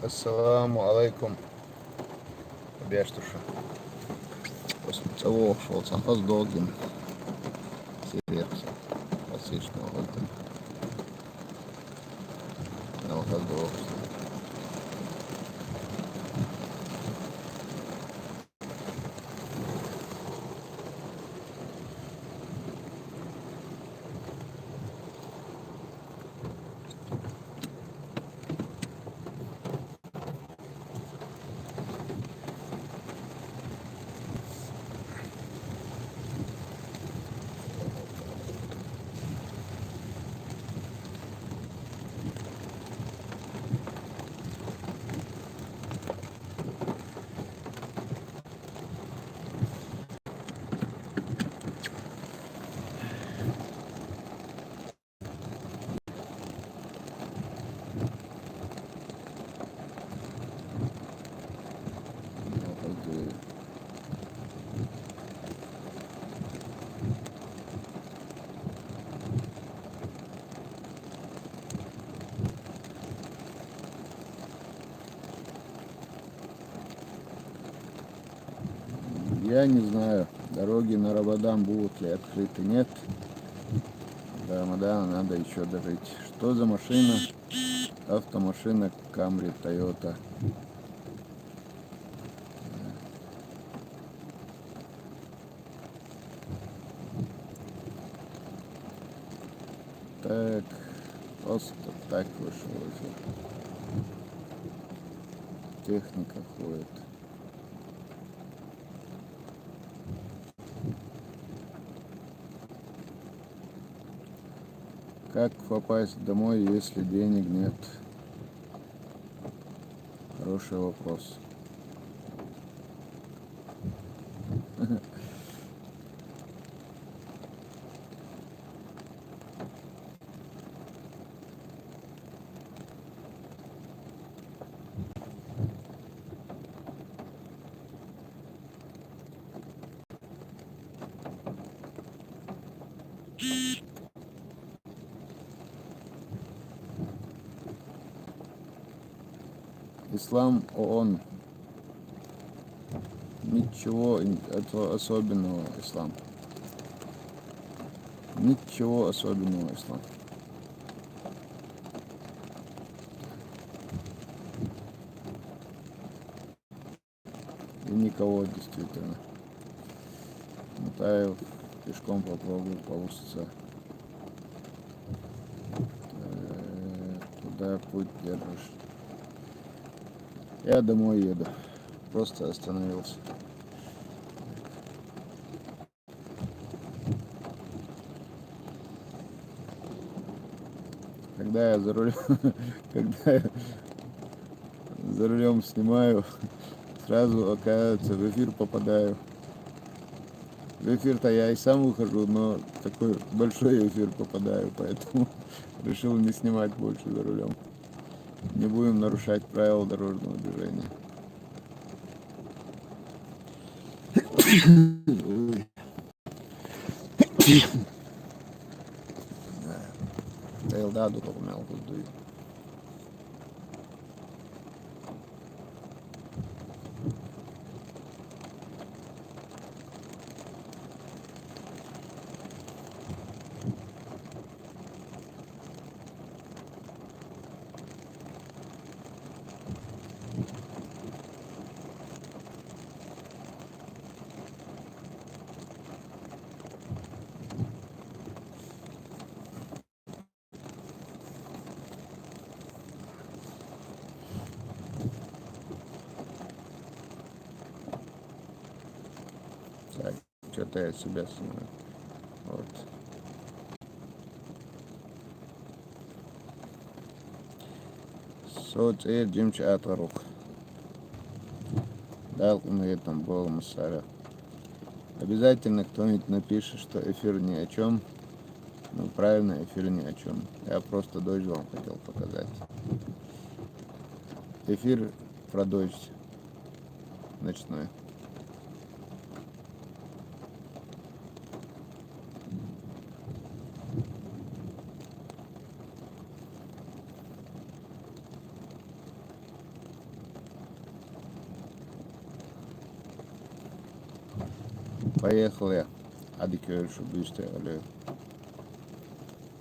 Ассаламу алейкум. Бештуша. Цавох шолца хаз долгин. Сирекса. Асишно алтын. Алхаз долгин. Я не знаю, дороги на Рамадан будут ли открыты, нет. До Рамадана надо еще дожить. Что за машина? Автомашина Камри Тойота. Так, просто так вышел эфир. Техника ходит. Как попасть домой, если денег нет? Хороший вопрос. Ислам ООН. Ничего особенного, ислам. Ничего особенного, ислам. И никого действительно. Мотаю, пешком попробую, получится. Куда путь держишь? Я домой еду. Просто остановился. Когда я за рулем, когда я за рулем снимаю, сразу, оказывается, в эфир попадаю. В эфир-то я и сам выхожу, но такой большой эфир попадаю, поэтому решил не снимать больше за рулем. Не будем нарушать правила дорожного движения. Да, думал, буду. Так, что-то я себя снимаю. Вот. Соцсеть Джимча Атварук. Дал на этом был Масара. Обязательно кто-нибудь напишет, что эфир ни о чем. Ну, правильно, эфир ни о чем. Я просто дождь вам хотел показать. Эфир про дождь ночной. Поехали. Hadi görüşürüz. Öyle.